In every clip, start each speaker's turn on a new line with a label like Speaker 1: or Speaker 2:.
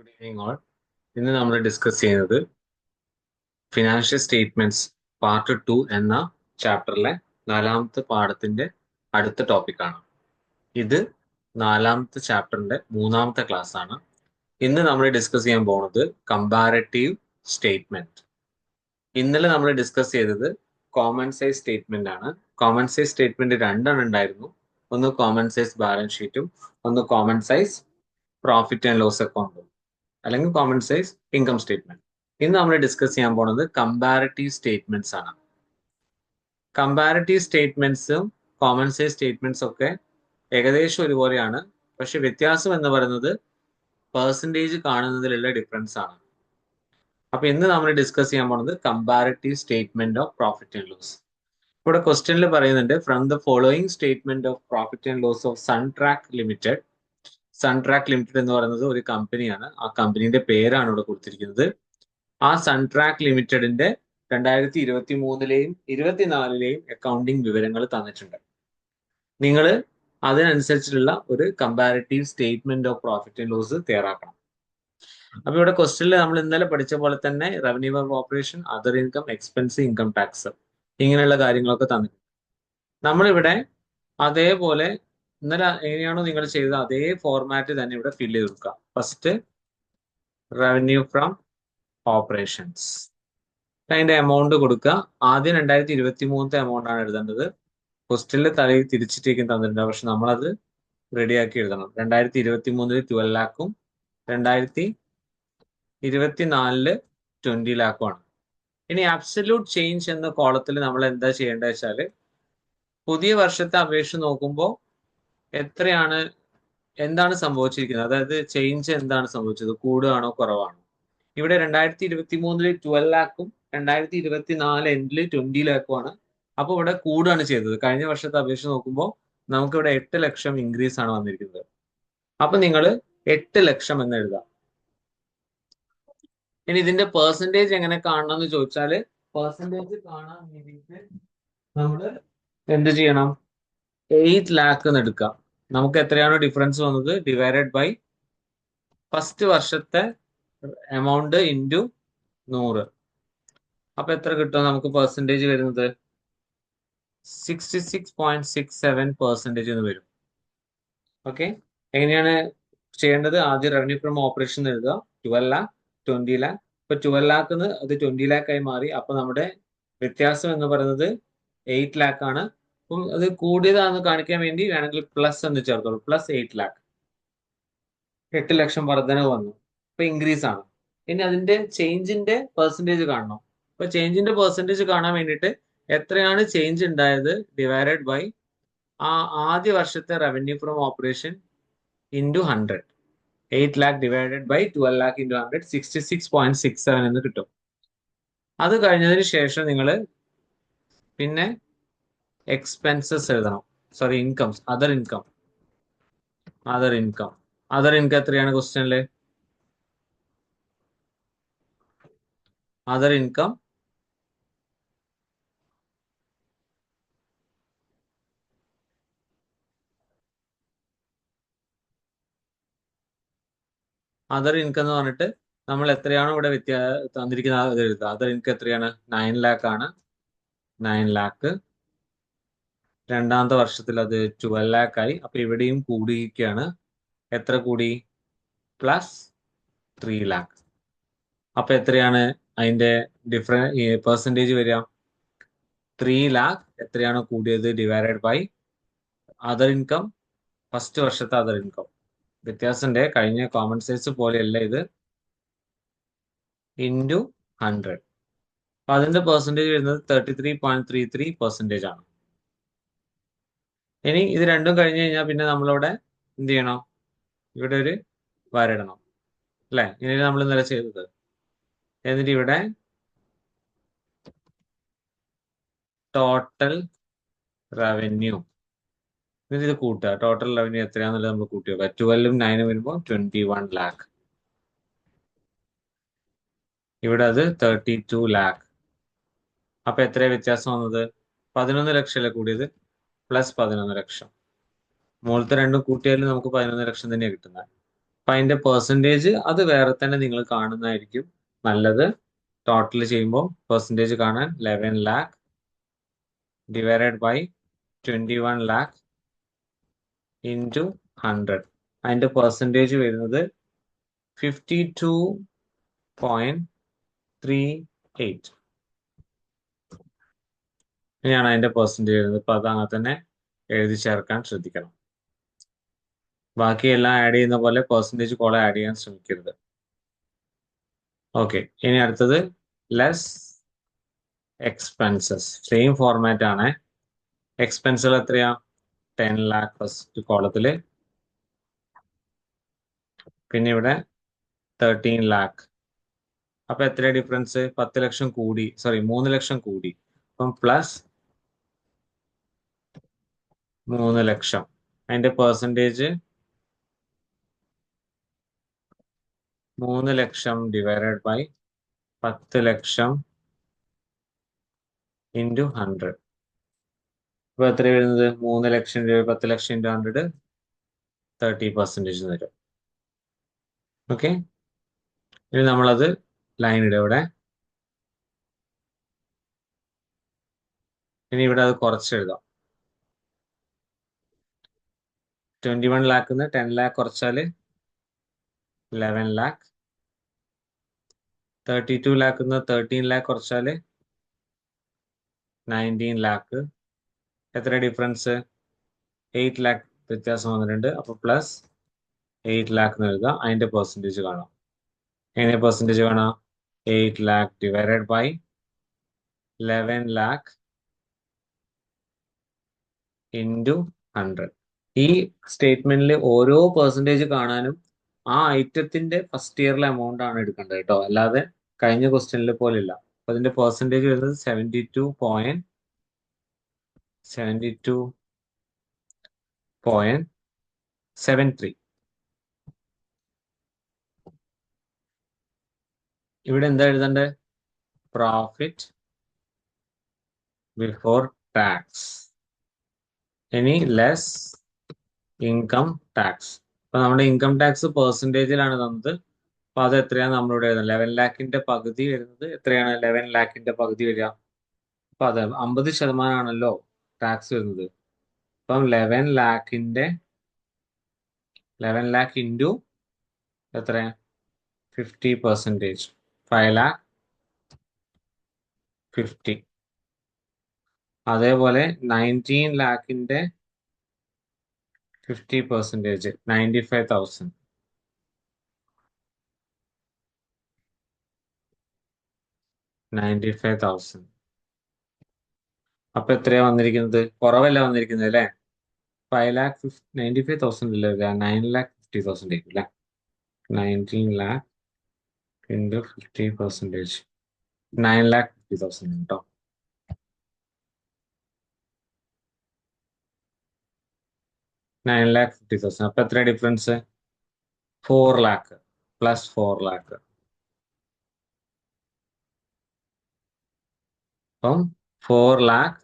Speaker 1: Good evening all. ഇന്ന് നമ്മൾ discuss ചെയ്യുന്നത് ഫിനാൻഷ്യൽ സ്റ്റേറ്റ്മെന്റ്സ് പാർട്ട് 2 എന്ന ചാപ്റ്ററിലെ 4ാമത്തെ പാഠത്തിന്റെ അടുത്ത ടോപ്പിക്കാണ്. ഇത് 4ാമത്തെ ചാപ്റ്ററിന്റെ 3ാമത്തെ ക്ലാസ് ആണ്. ഇന്ന് നമ്മൾ ഡിസ്കസ് ചെയ്യാൻ പോകുന്നത് കമ്പാരറ്റീവ് സ്റ്റേറ്റ്മെന്റ്. ഇന്നലെ നമ്മൾ ഡിസ്കസ് ചെയ്തത് കോമൺ സൈസ് സ്റ്റേറ്റ്മെന്റ് ആണ്. കോമൺ സൈസ് സ്റ്റേറ്റ്മെന്റ് രണ്ടെണ്ണം ഉണ്ടായിരുന്നു. ഒന്ന് കോമൺ സൈസ് ബാലൻസ് ഷീറ്റും ഒന്ന് കോമൺ സൈസ് പ്രോഫിറ്റ് ആൻഡ് ലോസ് അക്കൗണ്ടും അല്ലെങ്കിൽ കോമൺ സൈസ് ഇൻകം സ്റ്റേറ്റ്മെന്റ്. ഇന്ന് നമ്മൾ ഡിസ്കസ് ചെയ്യാൻ പോകുന്നത് കമ്പാരറ്റീവ് സ്റ്റേറ്റ്മെന്റ്സ് ആണ്. കമ്പാരറ്റീവ് സ്റ്റേറ്റ്മെന്റ്സും കോമൺ സൈസ് സ്റ്റേറ്റ്മെന്റ്സ് ഒക്കെ ഏകദേശം ഒരുപോലെയാണ്. പക്ഷെ വ്യത്യാസം എന്ന് പറയുന്നത് പെർസെൻറ്റേജ് കാണുന്നതിലുള്ള ഡിഫറൻസ് ആണ്. അപ്പൊ ഇന്ന് നമ്മൾ ഡിസ്കസ് ചെയ്യാൻ പോകുന്നത് comparative statement of profit and loss. ഇവിടെ ക്വസ്റ്റ്യനിൽ പറയുന്നുണ്ട് from the following statement of profit and loss of Suntrack limited. Suntrack limited എന്ന് പറയുന്നത് ഒരു കമ്പനിയാണ്. ആ കമ്പനിയുടെ പേരാണ് ഇവിടെ കൊടുത്തിരിക്കുന്നത്. ആ സൺട്രാക്ക് ലിമിറ്റഡിന്റെ 2023-ലെയും 2024-ലെയും അക്കൗണ്ടിംഗ് വിവരങ്ങൾ തന്നിട്ടുണ്ട്. നിങ്ങൾ അതിനനുസരിച്ചിട്ടുള്ള ഒരു comparative statement of profit and loss തയ്യാറാക്കണം. അപ്പൊ ഇവിടെ ക്വസ്റ്റ്യനിൽ നമ്മൾ ഇന്നലെ പഠിച്ച പോലെ തന്നെ revenue of operation, other income, expense, income tax ഇങ്ങനെയുള്ള കാര്യങ്ങളൊക്കെ തന്നിട്ടുണ്ട്. നമ്മളിവിടെ അതേപോലെ ഇന്നലെ എങ്ങനെയാണോ നിങ്ങൾ ചെയ്തത് അതേ ഫോർമാറ്റ് തന്നെ ഇവിടെ ഫില്ല് ചെയ്ത് കൊടുക്കുക. ഫസ്റ്റ് റവന്യൂ ഫ്രം ഓപ്പറേഷൻസ്, അതിന്റെ എമൗണ്ട് കൊടുക്കുക. ആദ്യം 2023 എമൗണ്ട് ആണ് എഴുതേണ്ടത്. ക്വസ്റ്റ്യനിൽ തലയിൽ തിരിച്ചിട്ടേക്കും തന്നിട്ടുണ്ട്, പക്ഷെ നമ്മളത് റെഡിയാക്കി എഴുതണം. 2023 12 ലാഖും 2024 20 ലാഖും ആണ്. ഇനി അബ്സല്യൂട്ട് ചേഞ്ച് എന്ന കോളത്തിൽ നമ്മൾ എന്താ ചെയ്യേണ്ടത് വെച്ചാൽ പുതിയ വർഷത്തെ അപേക്ഷിച്ച് നോക്കുമ്പോൾ എന്താണ് സംഭവിച്ചിരിക്കുന്നത്, അതായത് ചേഞ്ച് എന്താണ് സംഭവിച്ചത്, കൂടുകയാണോ കുറവാണോ. ഇവിടെ 2023 12 ലാഖും 2024 എൻഡില് 20 ലാഖും ആണ്. അപ്പൊ ഇവിടെ കൂടുകയാണ് ചെയ്തത്. കഴിഞ്ഞ വർഷത്തെ അപേക്ഷിച്ച് നോക്കുമ്പോൾ നമുക്ക് ഇവിടെ 8 ലക്ഷം ഇൻക്രീസ് ആണ് വന്നിരിക്കുന്നത്. അപ്പൊ നിങ്ങൾ 8 ലക്ഷം എന്ന് എഴുതാം. ഇനി ഇതിന്റെ പെർസെൻറ്റേജ് എങ്ങനെ കാണണം എന്ന് ചോദിച്ചാൽ പെർസെൻറ്റേജ് കാണാൻ വേണ്ടിയിട്ട് നമ്മൾ എന്ത് ചെയ്യണം, 8 ലാഖ് എന്ന് എടുക്കാം. നമുക്ക് എത്രയാണോ ഡിഫറൻസ് വന്നത് ഡിവൈഡഡ് ബൈ ഫസ്റ്റ് വർഷത്തെ എമൗണ്ട് ഇൻറ്റു 100. അപ്പൊ എത്ര കിട്ടും നമുക്ക് പെർസെൻറ്റേജ് വരുന്നത്? 66.67% എന്ന് വരും. ഓക്കെ, എങ്ങനെയാണ് ചെയ്യേണ്ടത്? ആദ്യം റവന്യൂ ഫ്രം ഓപ്പറേഷൻ എഴുതുക. 12 ലാഖ് 20 ലാഖ്. ഇപ്പൊ 12 ലാഖ് അത് 20 ലാഖ് ആയി മാറി. അപ്പൊ നമ്മുടെ വ്യത്യാസം എന്ന് പറയുന്നത് 8 ലാഖ് ആണ്. അപ്പം അത് കൂടിയതാണെന്ന് കാണിക്കാൻ വേണ്ടി വേണമെങ്കിൽ പ്ലസ് എന്ന് ചേർത്തോളൂ. പ്ലസ് 8 ലാഖ്, 8 ലക്ഷം വർധനവ് വന്നു. ഇപ്പൊ ഇൻക്രീസ് ആണ്. ഇനി അതിന്റെ ചേഞ്ചിന്റെ പെർസെൻറ്റേജ് കാണണം. അപ്പൊ ചേഞ്ചിന്റെ പെർസെൻറ്റേജ് കാണാൻ വേണ്ടിയിട്ട് എത്രയാണ് ചേഞ്ച് ഉണ്ടായത് ഡിവൈഡഡ് ബൈ ആ ആദ്യ വർഷത്തെ revenue from operation into 100. 8 lakh divided by 12 lakh into 100 66.67 എന്ന് കിട്ടും. അത് കഴിഞ്ഞതിന് ശേഷം നിങ്ങൾ പിന്നെ എക്സ്പെൻസസ് എഴുതണം. Sorry, incomes, other income. Other income എത്രയാണ് ക്വസ്റ്റ്യനില്? അതർ ഇൻകം എന്ന് പറഞ്ഞിട്ട് നമ്മൾ എത്രയാണോ ഇവിടെ തന്നിരിക്കുന്നത് അത് എഴുതുക. അതർ ഇൻകം എത്രയാണ്? 9 ലാഖ് ആണ്. 9 ലാഖ്. രണ്ടാമത്തെ വർഷത്തിൽ അത് 12 ലാഖ് ആയി. അപ്പൊ ഇവിടെയും കൂടിയിരിക്കുകയാണ്. എത്ര കൂടി? പ്ലസ് 3 ലാഖ്. അപ്പൊ എത്രയാണ് അതിന്റെ പെർസെൻറ്റേജ് വരിക? 3 ലാഖ് എത്രയാണോ കൂടിയത് divided by other income, first വർഷത്തെ അതർ ഇൻകം. വ്യത്യാസന്റെ കഴിഞ്ഞ കോമൺ സൈസ് പോലെയല്ല ഇത്, ഇൻറ്റു 100. അപ്പൊ അതിന്റെ പെർസെൻറ്റേജ് വരുന്നത് 33.33% ആണ്. ഇനി ഇത് രണ്ടും കഴിഞ്ഞ് കഴിഞ്ഞാൽ പിന്നെ നമ്മളിവിടെ എന്ത് ചെയ്യണം? ഇവിടെ ഒരു വരയിടണം അല്ലെ? ഇങ്ങനെ നമ്മൾ ഇന്നലെ ചെയ്തത്. എന്നിട്ട് ഇവിടെ ടോട്ടൽ റവന്യൂ, എന്നിട്ട് ഇത് കൂട്ടുക. ടോട്ടൽ റവന്യൂ എത്രയാണെന്നുള്ളത് നമ്മൾ കൂട്ടി വെക്കുക. 12ഉം 9ഉം വരുമ്പോൾ 21 ലാഖ്. ഇവിടെ അത് 32 ലാഖ്. അപ്പൊ എത്രയാണ് വ്യത്യാസം വന്നത്? 11 ലക്ഷം അല്ലേ കൂടിയത്? പ്ലസ് 11 ലക്ഷം. മുകളിലത്തെ രണ്ടും കൂട്ടിയാലും നമുക്ക് 11 ലക്ഷം തന്നെയാണ് കിട്ടുന്നത്. അപ്പൊ അതിന്റെ പെർസെൻറ്റേജ് അത് വേറെ തന്നെ നിങ്ങൾ കാണുന്നതായിരിക്കും നല്ലത്. ടോട്ടൽ ചെയ്യുമ്പോൾ പെർസെൻറ്റേജ് കാണാൻ 11 lakh divided by 21 lakh into 100. അതിന്റെ പെർസെൻറ്റേജ് വരുന്നത് 52.38. ഇങ്ങനെയാണ് അതിന്റെ പെർസെൻറ്റേജ് വരുന്നത്. അപ്പൊ അത് അങ്ങനെ തന്നെ എഴുതി ചേർക്കാൻ ശ്രദ്ധിക്കണം. ബാക്കിയെല്ലാം ആഡ് ചെയ്യുന്ന പോലെ പെർസെൻറ്റേജ് കോളം ആഡ് ചെയ്യാൻ ശ്രമിക്കരുത്. ഓക്കെ, ഇനി അടുത്തത് ലെസ് എക്സ്പെൻസസ്. സെയിം ഫോർമാറ്റ് ആണ്. എക്സ്പെൻസുകൾ എത്രയാ? 10 lakh ഫസ്റ്റ് കോളത്തില്, പിന്നെ ഇവിടെ 13 lakh. അപ്പൊ എത്ര ഡിഫറൻസ്? 10 ലക്ഷം കൂടി, 3 ലക്ഷം കൂടി. അപ്പം പ്ലസ് 3 ലക്ഷം. അതിന്റെ പെർസെൻറ്റേജ് 3 ലക്ഷം ഡിവൈഡഡ് ബൈ 10 ലക്ഷം ഇൻറ്റു 100. ഇപ്പൊ എത്ര വരുന്നത്? 3 ലക്ഷം രൂപ 10 ലക്ഷം ഇൻറ്റു 100 30% തരും. ഓക്കെ, ഇനി നമ്മളത് ലൈൻ ഇടും ഇവിടെ. ഇനി ഇവിടെ അത് കുറച്ചെഴുതാം. 21 lakh 10 lakh കുറച്ചാല് 11 lakh. 32 lakh 13 lakh കുറച്ചാല് 19 lakh. എത്ര ഡിഫറൻസ്? 8 lakh വ്യത്യാസം വന്നിട്ടുണ്ട്. അപ്പൊ പ്ലസ് 8 lakh എന്ന് എഴുതാം. അതിന്റെ പെർസെൻറ്റേജ് കാണാം. എങ്ങനെ പെർസെൻറ്റേജ് കാണാം? 8 lakh divided by 11 lakh into 100. ഈ സ്റ്റേറ്റ്മെന്റിൽ ഓരോ പെർസെൻറ്റേജ് കാണാനും ആ ഐറ്റത്തിന്റെ ഫസ്റ്റ് ഇയറിലെ എമൗണ്ട് ആണ് എടുക്കേണ്ടത് കേട്ടോ, അല്ലാതെ കഴിഞ്ഞ ക്വസ്റ്റ്യനിൽ പോലെ ഇല്ല. അപ്പൊ അതിന്റെ പെർസെൻറ്റേജ് വരുന്നത് 72.73. ഇവിടെ എന്താ എഴുതണ്ടേ? Profit before tax. ഇനി ലെസ് ഇൻകം ടാക്സ്. അപ്പൊ നമ്മുടെ ഇൻകം ടാക്സ് പെർസെൻറ്റേജിലാണ് തന്നത്. അപ്പൊ അത് എത്രയാണ് നമ്മളിവിടെ എഴുതുന്നത്? 11 ലാഖിന്റെ പകുതി വരുന്നത് എത്രയാണ്? 11 ലാഖിന്റെ പകുതി വരിക. അപ്പൊ അത് 50% ആണല്ലോ ടാക്സ് വരുന്നത്. അപ്പം 11 lakh ഇൻറ്റു എത്ര? 50%. 5,50,000. അതേപോലെ 19 lakh 50%, 95,000. 95,000. അപ്പൊ എത്രയാ വന്നിരിക്കുന്നത്? കുറവല്ല വന്നിരിക്കുന്നത് അല്ലേ? 5,95,000 അല്ലേ? 9,50,000 ആയിരിക്കും അല്ലേ? 19 lakh ഇൻറ്റു 50%, 9,50,000 കേട്ടോ. 9,50,000. അപ്പൊ എത്ര ഡിഫറൻസ്? 4 lakh plus 4 lakh. അപ്പം 4 lakh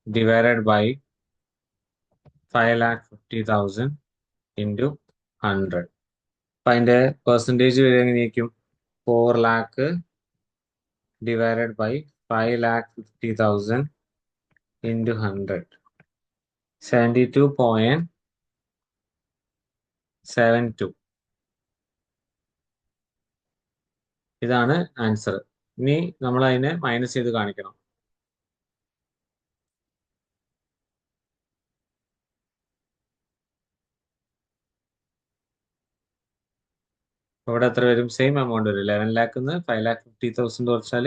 Speaker 1: ഡിവൈഡഡ് ബൈ 5,50,000 ഇൻറ്റു 100. അപ്പൊ അതിന്റെ പെർസെൻറ്റേജ് വരെ എങ്ങനെയായിരിക്കും? 4 lakh ഡിവൈഡഡ് ബൈ 5,50,000 ഇൻറ്റു 100. 72.72. ഇതാണ് ആൻസർ. ഇനി നമ്മൾ അതിനെ മൈനസ് ചെയ്ത് കാണിക്കണം. ഇവിടെ എത്ര വരും? സെയിം എമൗണ്ട് വരും. 11 lakh 5,50,000 കുറച്ചാൽ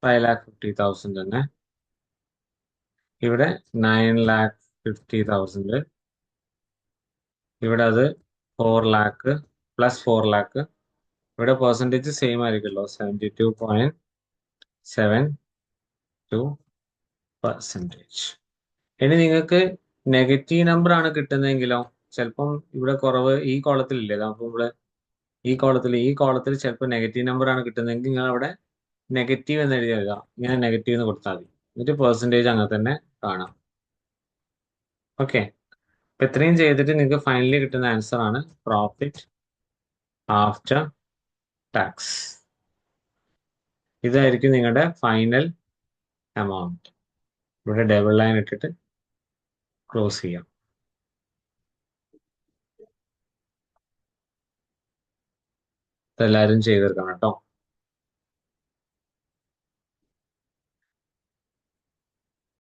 Speaker 1: 5,50,000 തന്നെ. ഇവിടെ 9,50,000. ഇവിടെ അത് 4 lakh പ്ലസ് 4 lakh. ഇവിടെ പെർസെൻറ്റേജ് സെയിം ആയിരിക്കുമല്ലോ, 72.72%. ഇനി നിങ്ങൾക്ക് നെഗറ്റീവ് നമ്പർ ആണ് കിട്ടുന്നതെങ്കിലോ ചിലപ്പം ഇവിടെ കുറവ് ഈ കോളത്തിലില്ലേ? അപ്പോൾ ഇവിടെ ഈ കോളത്തിൽ ചിലപ്പോൾ നെഗറ്റീവ് നമ്പർ ആണ് കിട്ടുന്നതെങ്കിൽ നിങ്ങൾ അവിടെ നെഗറ്റീവ് എന്ന് എഴുതി എഴുതാം. ഇങ്ങനെ നെഗറ്റീവ് എന്ന് കൊടുത്താൽ മതി. എന്നിട്ട് പെർസെൻറ്റേജ് അങ്ങനെ തന്നെ കാണാം. ഓക്കെ, ഇത്രയും ചെയ്തിട്ട് നിങ്ങൾക്ക് ഫൈനലി കിട്ടുന്ന ആൻസർ ആണ് പ്രോഫിറ്റ് ആഫ്റ്റർ ടാക്സ്. ഇതായിരിക്കും നിങ്ങളുടെ ഫൈനൽ എമൗണ്ട്. ഇവിടെ ഡബിൾ ലൈൻ ഇട്ടിട്ട് ക്ലോസ് ചെയ്യാം. ഇതെല്ലാവരും ചെയ്തെടുക്കണം കേട്ടോ.